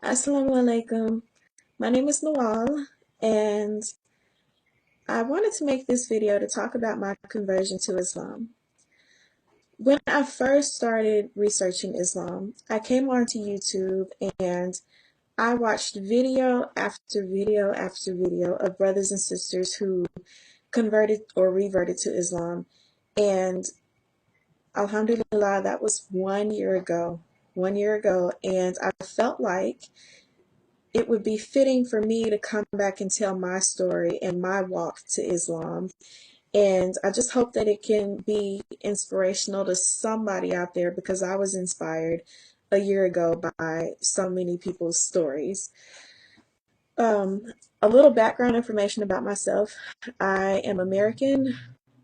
Assalamu alaikum. My name is Nawal, and I wanted to make this video to talk about my conversion to Islam. When I first started researching Islam, I came onto YouTube and I watched video after video after video of brothers and sisters who converted or reverted to Islam. And Alhamdulillah, that was 1 year ago. 1 year ago, and I felt like it would be fitting for me to come back and tell my story and my walk to Islam. And I just hope that it can be inspirational to somebody out there because I was inspired a year ago by so many people's stories. Um, a little background information about myself. I am American,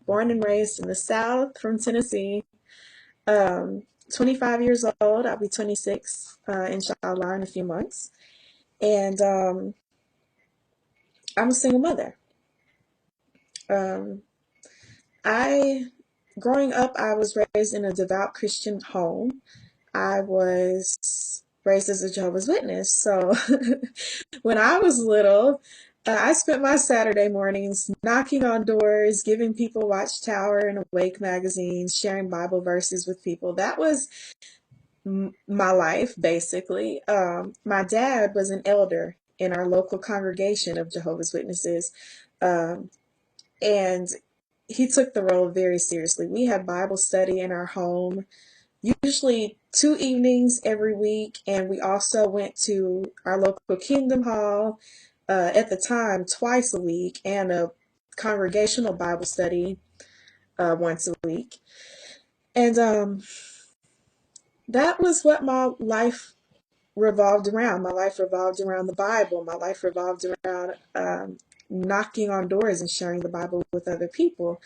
born and raised in the South from Tennessee. 25 years old. I'll be 26, inshallah, in a few months. And I'm a single mother. Um, Growing up, I was raised in a devout Christian home. I was raised as a Jehovah's Witness. So when I was little, I spent my Saturday mornings knocking on doors, giving people Watchtower and Awake magazines, sharing Bible verses with people. That was my life, basically. My dad was an elder in our local congregation of Jehovah's Witnesses. Um, and he took the role very seriously. We had Bible study in our home, usually 2 evenings every week, and we also went to our local Kingdom Hall at the time twice a week, and a congregational Bible study once a week. And that was what my life revolved around. My life revolved around the Bible. My life revolved around knocking on doors and sharing the Bible with other people.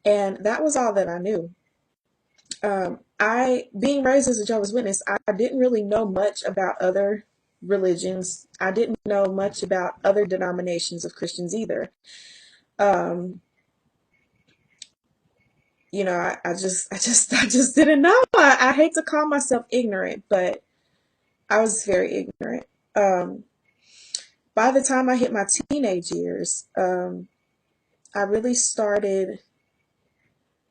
And that was all that I knew. Being raised as a Jehovah's Witness, I didn't really know much about other religions. I didn't know much about other denominations of Christians either. Um, I just didn't know. I hate to call myself ignorant, but I was very ignorant. Um, by the time I hit my teenage years, I really started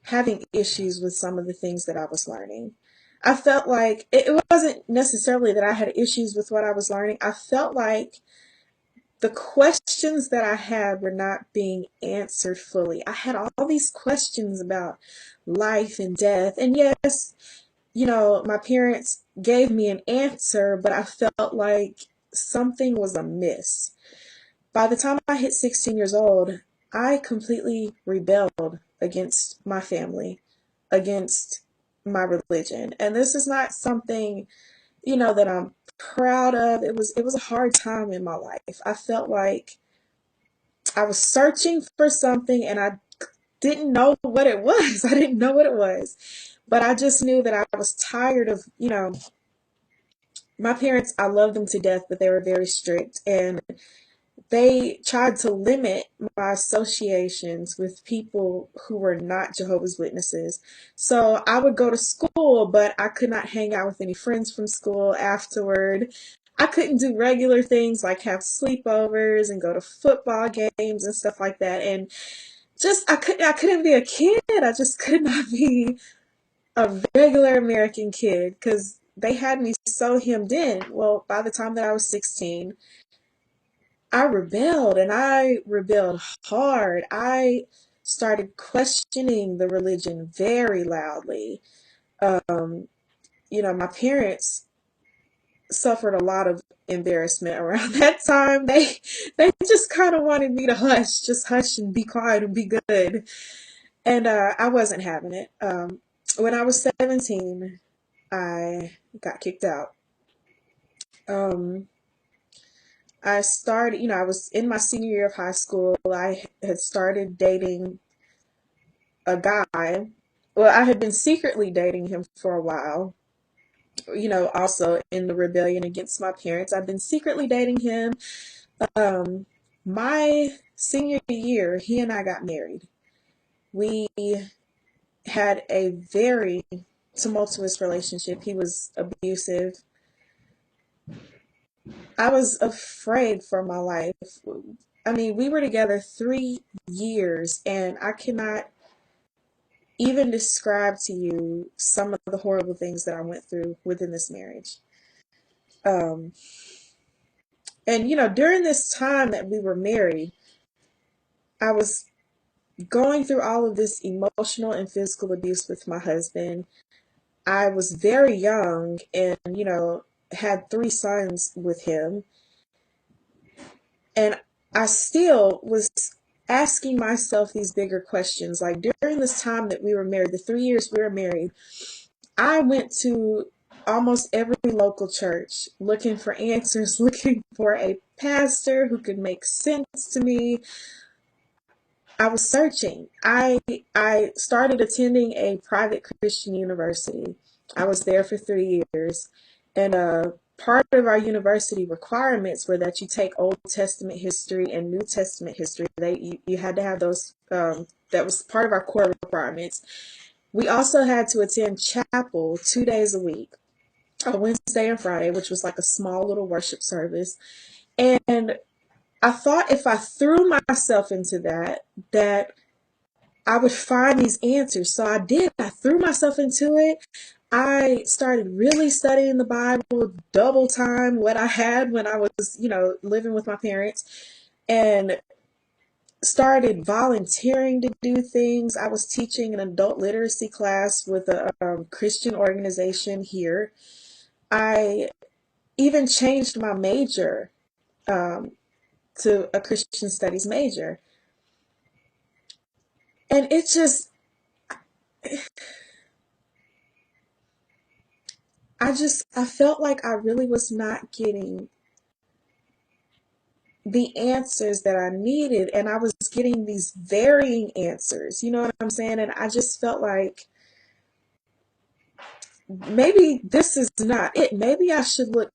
having issues with some of the things that I was learning. I felt like it wasn't necessarily that I had issues with what I was learning. I felt like the questions that I had were not being answered fully. I had all these questions about life and death. And yes, my parents gave me an answer, but I felt like something was amiss. By the time I hit 16 years old, I completely rebelled against my family, against my religion. And this is not something, that I'm proud of. It was a hard time in my life. I felt like I was searching for something and I didn't know what it was. I didn't know what it was. But I just knew that I was tired of, my parents, I love them to death, but they were very strict. And they tried to limit my associations with people who were not Jehovah's Witnesses. So I would go to school, but I could not hang out with any friends from school afterward. I couldn't do regular things like have sleepovers and go to football games and stuff like that. And I couldn't be a kid. I just could not be a regular American kid because they had me so hemmed in. Well, by the time that I was 16, I rebelled, and I rebelled hard. I started questioning the religion very loudly. Um, my parents suffered a lot of embarrassment around that time. They just kind of wanted me to hush, just hush and be quiet and be good. And I wasn't having it. When I was 17, I got kicked out. Um, I started, I was in my senior year of high school. I had started dating a guy. Well, I had been secretly dating him for a while, also in the rebellion against my parents. I've been secretly dating him. Um, my senior year, he and I got married. We had a very tumultuous relationship. He was abusive. I was afraid for my life. I mean, we were together 3 years, and I cannot even describe to you some of the horrible things that I went through within this marriage. Um, and, during this time that we were married, I was going through all of this emotional and physical abuse with my husband. I was very young and, had 3 sons with him. And I still was asking myself these bigger questions. Like during this time that we were married, the 3 years we were married, I went to almost every local church looking for answers, looking for a pastor who could make sense to me. I was searching. I started attending a private Christian university. I was there for 3 years, and part of our university requirements were that you take Old Testament history and New Testament history. You had to have those. That was part of our core requirements. We also had to attend chapel 2 days a week, a Wednesday and Friday, which was like a small little worship service. And I thought if I threw myself into that I would find these answers. So I did. I threw myself into it. I started really studying the Bible, double time what I had when I was, living with my parents, and started volunteering to do things. I was teaching an adult literacy class with a Christian organization here. I even changed my major um, to a Christian studies major. And it just, I felt like I really was not getting the answers that I needed, and I was getting these varying answers. You know what I'm saying? And I just felt like maybe this is not it. Maybe I should look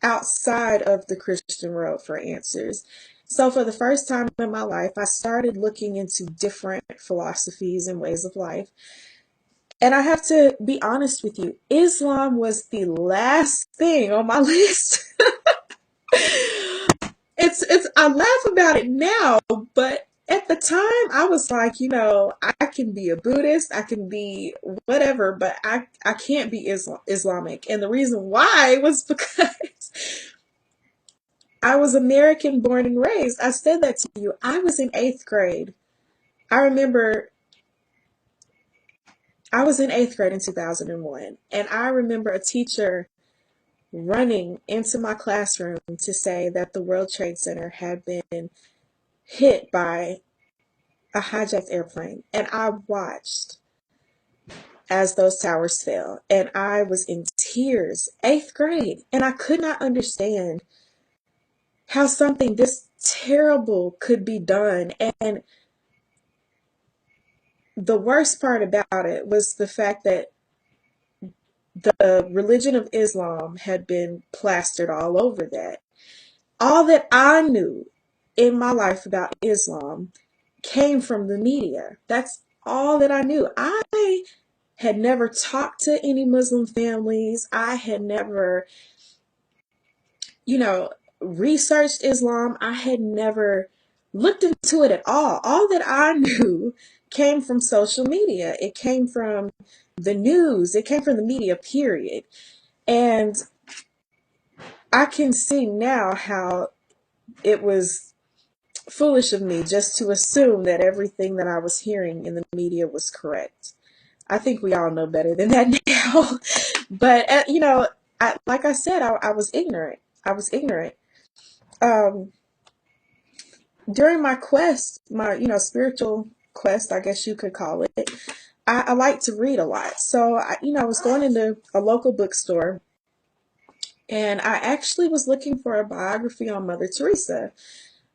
outside of the Christian world for answers. So for the first time in my life, I started looking into different philosophies and ways of life. And I have to be honest with you, Islam was the last thing on my list. It's I laugh about it now, but at the time I was like, I can be a Buddhist, I can be whatever, but I can't be Islamic. And the reason why was because I was American born and raised. I said that to you. I was in 8th grade. I remember I was in 8th grade in 2001, and I remember a teacher running into my classroom to say that the World Trade Center had been hit by a hijacked airplane. And I watched as those towers fell, and I was in tears. 8th grade, and I could not understand how something this terrible could be done. And the worst part about it was the fact that the religion of Islam had been plastered all over that. All that I knew in my life about Islam came from the media. That's all that I knew. I had never talked to any Muslim families. I had never, you know, researched Islam. I had never looked into it at all. All that I knew came from social media. It came from the news. It came from the media, period. And I can see now how it was foolish of me just to assume that everything that I was hearing in the media was correct. I think we all know better than that now. But, like I said, I was ignorant. I was ignorant. Um, During my quest, my, spiritual quest, I guess you could call it, I like to read a lot. So, I was going into a local bookstore, and I actually was looking for a biography on Mother Teresa.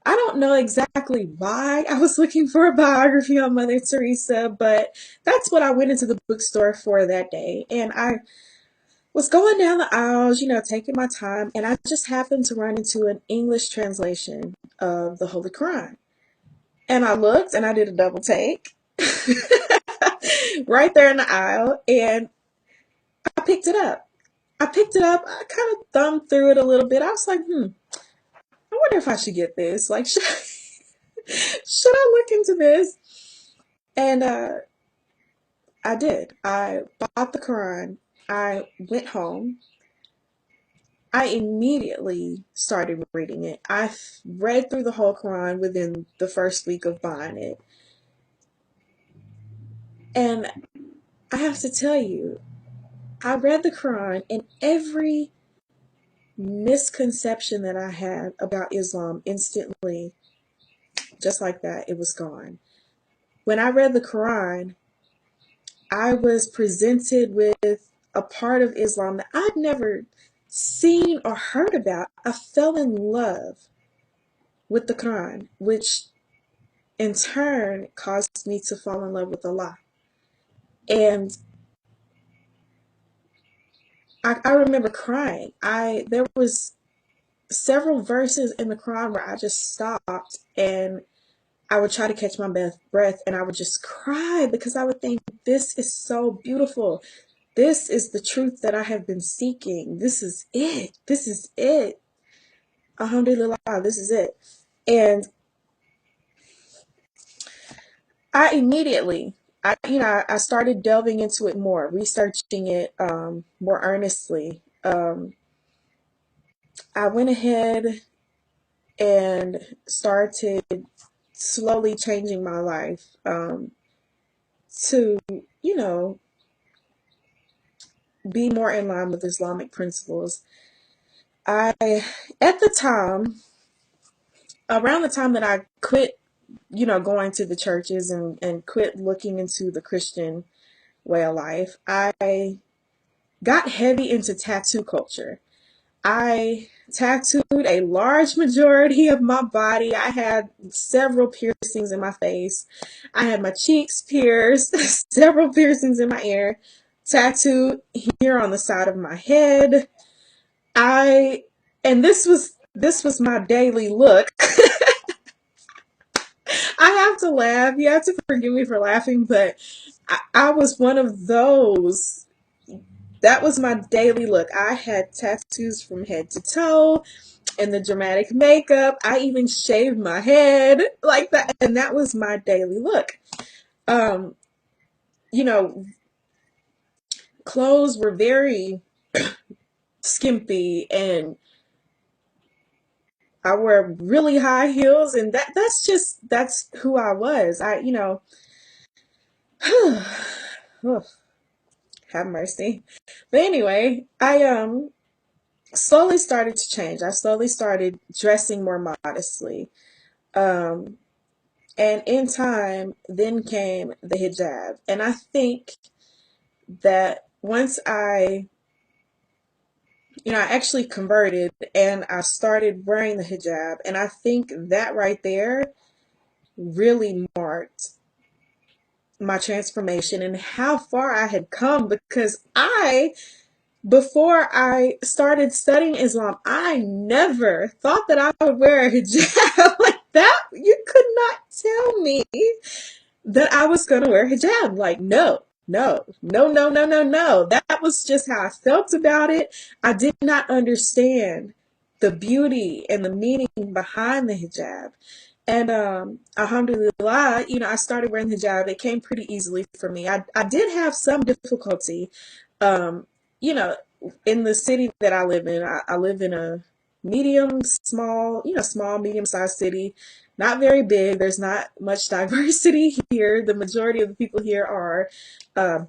I don't know exactly why I was looking for a biography on Mother Teresa, but that's what I went into the bookstore for that day. And I was going down the aisles, taking my time, and I just happened to run into an English translation of the Holy Quran. And I looked and I did a double take right there in the aisle, and I picked it up. I picked it up. I kind of thumbed through it a little bit. I was like, I wonder if I should get this. Like, should I look into this? And I did. I bought the Quran. I went home. I immediately started reading it. Read through the whole Quran within the first week of buying it. And I have to tell you, I read the Quran, and every misconception that I had about Islam instantly, just like that, it was gone. When I read the Quran, I was presented with a part of Islam that I'd never seen or heard about. I fell in love with the Quran, which in turn caused me to fall in love with Allah. And I remember crying. There was several verses in the Quran where I just stopped and I would try to catch my breath, and I would just cry because I would think, this is so beautiful. This is the truth that I have been seeking. This is it. This is it. Alhamdulillah, this is it. And I immediately, I started delving into it more, researching it more earnestly. I went ahead and started slowly changing my life to, you know, be more in line with Islamic principles. At the time, around the time that I quit, going to the churches and quit looking into the Christian way of life, I got heavy into tattoo culture. I tattooed a large majority of my body. I had several piercings in my face. I had my cheeks pierced, several piercings in my ear, tattooed here on the side of my head. I and this was my daily look. I have to laugh. You have to forgive me for laughing, but I was one of those. That was my daily look. I had tattoos from head to toe and the dramatic makeup. I even shaved my head like that, and that was my daily look. Um, you know, Clothes were very skimpy, and I wear really high heels, and that's who I was. Oh, have mercy. But anyway, I slowly started to change. I slowly started dressing more modestly. Um, and in time, then came the hijab. And I think that once I actually converted and I started wearing the hijab, and I think that right there really marked my transformation and how far I had come, because before I started studying Islam, I never thought that I would wear a hijab like that. You could not tell me that I was going to wear hijab. Like, no, no, no, no, no, no, no. That was just how I felt about it. I did not understand the beauty and the meaning behind the hijab. And alhamdulillah, I started wearing hijab. It came pretty easily for me. I did have some difficulty, um, you know, in the city that I live in. I live in a small, medium-sized city, not very big. There's not much diversity here. The majority of the people here are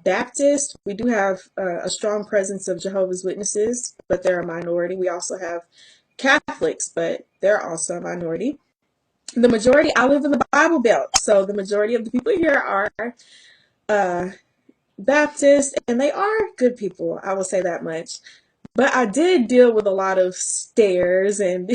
Baptist. We do have a strong presence of Jehovah's Witnesses, but they're a minority. We also have Catholics, but they're also a minority. I live in the Bible Belt, so the majority of the people here are uh, Baptist, and they are good people. I will say that much. But I did deal with a lot of stares and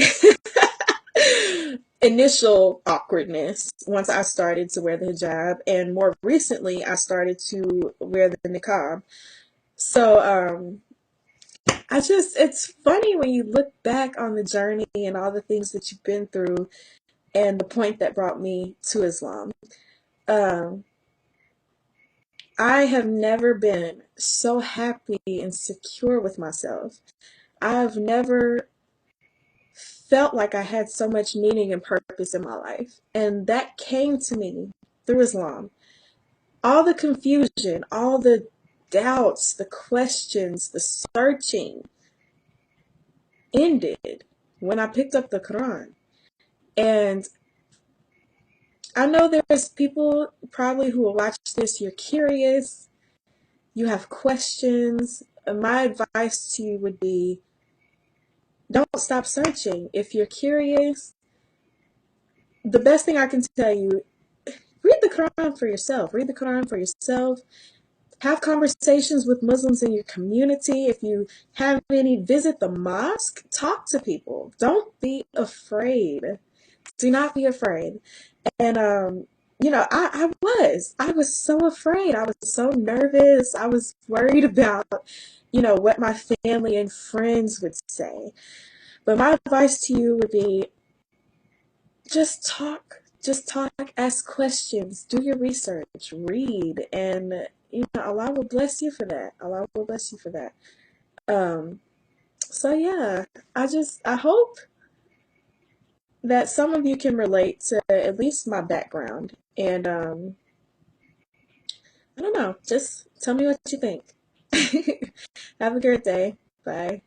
initial awkwardness once I started to wear the hijab, and more recently, I started to wear the niqab. So, it's funny when you look back on the journey and all the things that you've been through and the point that brought me to Islam. Um, I have never been so happy and secure with myself. I've never felt like I had so much meaning and purpose in my life. And that came to me through Islam. All the confusion, all the doubts, the questions, the searching ended when I picked up the Quran. And I know there's people probably who will watch this, you're curious, you have questions. My advice to you would be don't stop searching. If you're curious, the best thing I can tell you, read the Quran for yourself. Read the Quran for yourself. Have conversations with Muslims in your community. If you have any, visit the mosque. Talk to people. Don't be afraid. Do not be afraid. And I was so afraid. I was so nervous. I was worried about, what my family and friends would say. But my advice to you would be just talk, ask questions, do your research, read, and Allah will bless you for that. Allah will bless you for that. Um, so yeah, I hope that some of you can relate to at least my background. And I don't know, just tell me what you think. Have a great day. Bye.